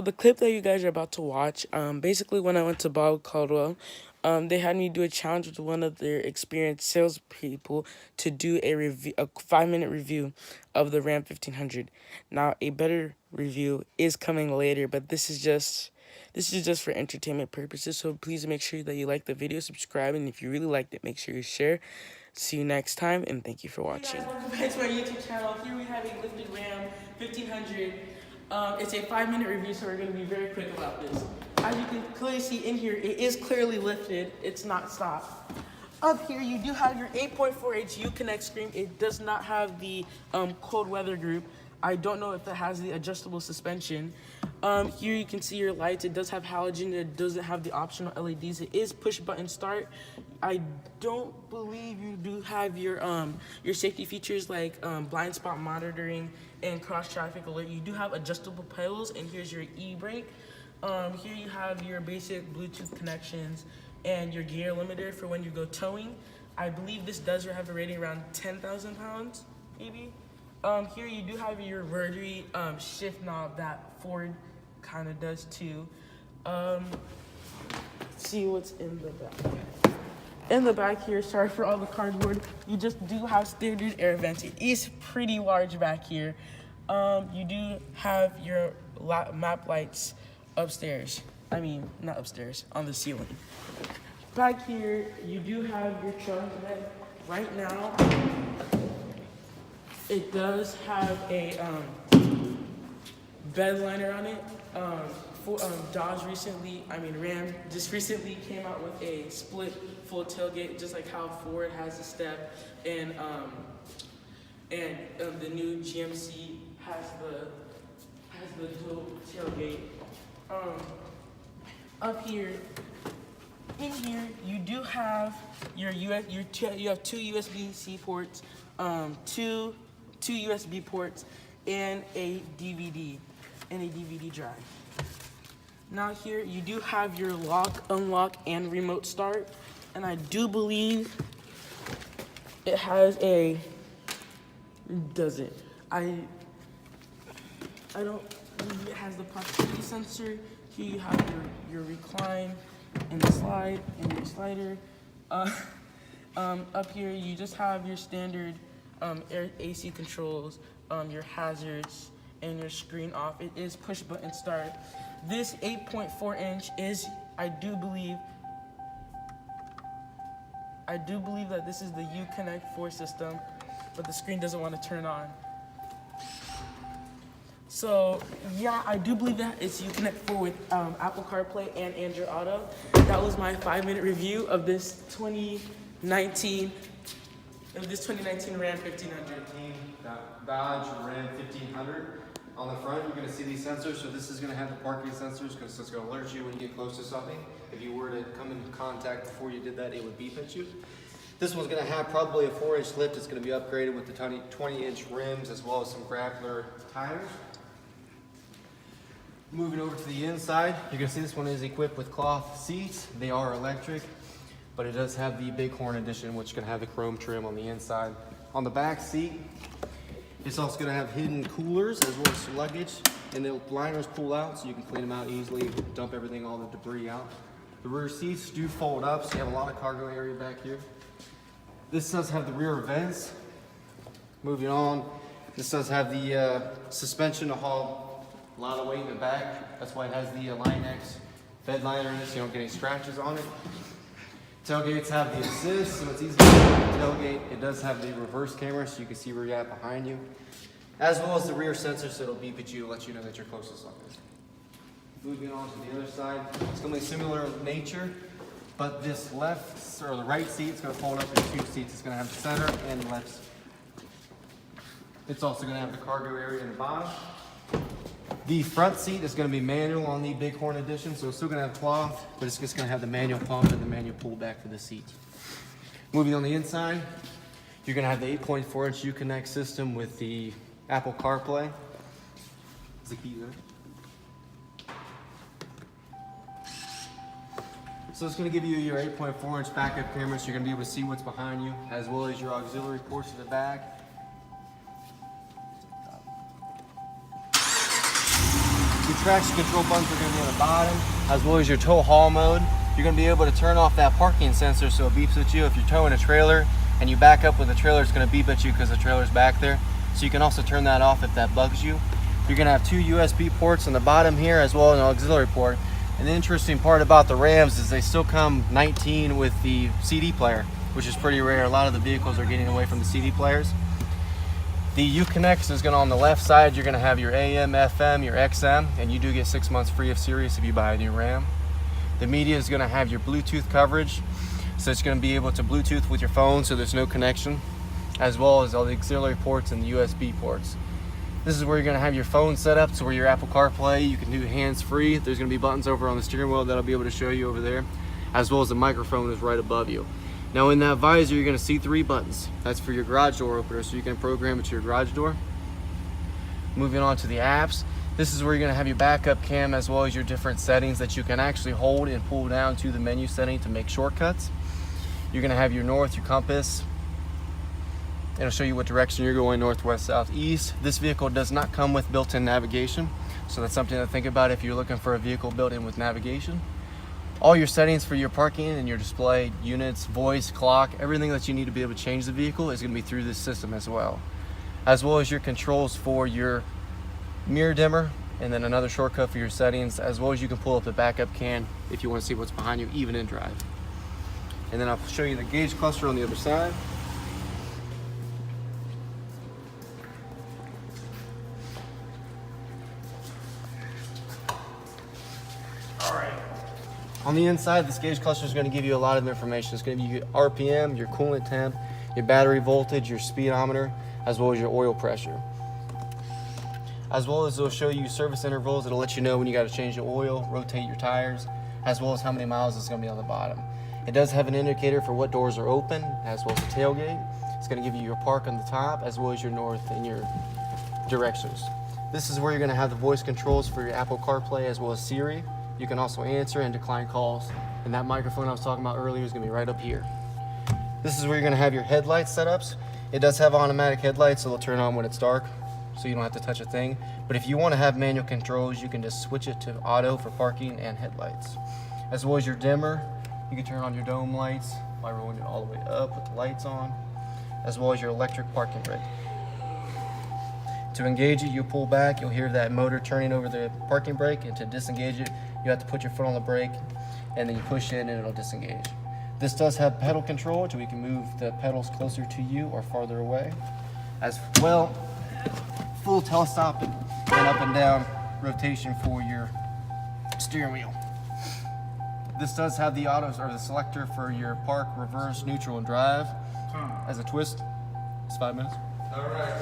So the clip that you guys are about to watch, basically when I went to Bob Caldwell, they had me do a challenge with one of their experienced salespeople to do a 5-minute review of the Ram 1500. Now a better review is coming later, but this is just for entertainment purposes. So please make sure that you like the video, subscribe, and if you really liked it, make sure you share. See you next time, and thank you for watching. Hey guys, welcome back to my YouTube channel. Here we have a lifted Ram 1500. It's a 5-minute review, so we're going to be very quick about this. As you can clearly see in here, it is clearly lifted. It's not stopped. Up here, you do have your 8.4H Uconnect screen. It does not have the cold weather group. I don't know if it has the adjustable suspension. Here you can see your lights. It does have halogen. It doesn't have the optional LEDs. It is push button start. I don't believe you do have your safety features like blind spot monitoring and cross traffic alert. You do have adjustable pedals, and here's your e-brake. Here you have your basic Bluetooth connections and your gear limiter for when you go towing. I believe this does have a rating around 10,000 pounds, maybe. Here you do have your rotary shift knob that Ford kind of does too. See what's in the back. In the back here, sorry for all the cardboard, you just do have standard air vents. It is pretty large back here. You do have your map lights upstairs. I mean, not upstairs, on the ceiling. Back here, you do have your trunk bed. Right now, it does have a bed liner on it. Ram just recently came out with a split full tailgate, just like how Ford has a step, and the new GMC has the dual tailgate. Up here, in here, you do have you have two USB-C ports, two USB ports, and a DVD drive. Now here you do have your lock, unlock, and remote start, and I do believe it has a. Does it? I don't believe it has the proximity sensor. Here you have your recline and the slide and your slider. Up here you just have your standard AC controls, your hazards, and your screen off. It is push button start. This 8.4 inch is, I do believe that this is the Uconnect 4 system, but the screen doesn't want to turn on. So yeah, I do believe that it's Uconnect 4 with Apple CarPlay and Android Auto. That was my 5-minute review of this 2019 Ram 1500. Dodge Ram 1500. On the front, you're going to see these sensors. So this is going to have the parking sensors because it's going to alert you when you get close to something. If you were to come into contact before you did that, it would beep at you. This one's going to have probably a 4-inch lift. It's going to be upgraded with the 20-inch rims as well as some grappler tires. Moving over to the inside, you're going to see this one is equipped with cloth seats. They are electric, but it does have the Bighorn edition, which is going to have the chrome trim on the inside. On the back seat, it's also going to have hidden coolers as well as luggage, and the liners pull out so you can clean them out easily, dump everything, all the debris out. The rear seats do fold up, so you have a lot of cargo area back here. This does have the rear vents. Moving on, this does have the suspension to haul a lot of weight in the back. That's why it has the Line-X bed liner in it, so you don't get any scratches on it. Tailgates have the assist, so it's easy to open the tailgate. It does have the reverse camera, so you can see where you're at behind you, as well as the rear sensor, so it'll beep at you, let you know that you're close to something. Moving on to the other side, it's going to be similar in nature, but this left or the right seat is going to fold up into 2 seats. It's going to have the center and the left seat. It's also going to have the cargo area in the bottom. The front seat is going to be manual on the Bighorn edition, so it's still going to have cloth, but it's just going to have the manual pump and the manual pull back for the seat. Moving on the inside, you're going to have the 8.4-inch Uconnect system with the Apple CarPlay. Is the key there? So it's going to give you your 8.4-inch backup camera, so you're going to be able to see what's behind you, as well as your auxiliary ports to the back. traction control buttons are going to be on the bottom, as well as your tow haul mode. You're going to be able to turn off that parking sensor so it beeps at you. If you're towing a trailer and you back up with the trailer, it's going to beep at you because the trailer's back there. So you can also turn that off if that bugs you. You're going to have 2 USB ports on the bottom here, as well as an auxiliary port. And the interesting part about the Rams is they still come 19 with the CD player, which is pretty rare. A lot of the vehicles are getting away from the CD players. The Uconnect is going to, on the left side, you're going to have your AM, FM, your XM, and you do get 6 months free of Sirius if you buy a new Ram. The media is going to have your Bluetooth coverage, so it's going to be able to Bluetooth with your phone so there's no connection, as well as all the auxiliary ports and the USB ports. This is where you're going to have your phone set up, so where your Apple CarPlay, you can do hands-free. There's going to be buttons over on the steering wheel that I'll be able to show you over there, as well as the microphone is right above you. Now in that visor, you're going to see 3 buttons. That's for your garage door opener, so you can program it to your garage door. Moving on to the apps, this is where you're going to have your backup cam, as well as your different settings that you can actually hold and pull down to the menu setting to make shortcuts. You're going to have your north, your compass. It'll show you what direction you're going, north, west, south, east. This vehicle does not come with built-in navigation, so that's something to think about if you're looking for a vehicle built in with navigation. All your settings for your parking and your display, units, voice, clock, everything that you need to be able to change the vehicle is going to be through this system as well as your controls for your mirror dimmer, and then another shortcut for your settings, as well as you can pull up the backup can if you want to see what's behind you, even in drive. And then I'll show you the gauge cluster on the other side. On the inside, this gauge cluster is going to give you a lot of information. It's going to give you your RPM, your coolant temp, your battery voltage, your speedometer, as well as your oil pressure. As well as it'll show you service intervals. It'll let you know when you got to change the oil, rotate your tires, as well as how many miles it's going to be on the bottom. It does have an indicator for what doors are open, as well as the tailgate. It's going to give you your park on the top, as well as your north and your directions. This is where you're going to have the voice controls for your Apple CarPlay, as well as Siri. You can also answer and decline calls. And that microphone I was talking about earlier is going to be right up here. This is where you're going to have your headlight setups. It does have automatic headlights, so they'll turn on when it's dark, so you don't have to touch a thing. But if you want to have manual controls, you can just switch it to auto for parking and headlights. As well as your dimmer, you can turn on your dome lights by rolling it all the way up with the lights on, as well as your electric parking brake. To engage it, you pull back, you'll hear that motor turning over the parking brake, and to disengage it, you have to put your foot on the brake, and then you push in and it'll disengage. This does have pedal control, so we can move the pedals closer to you or farther away. As well, full telestop and up and down rotation for your steering wheel. This does have the autos or the selector for your park, reverse, neutral, and drive. As a twist, it's 5 minutes. All right.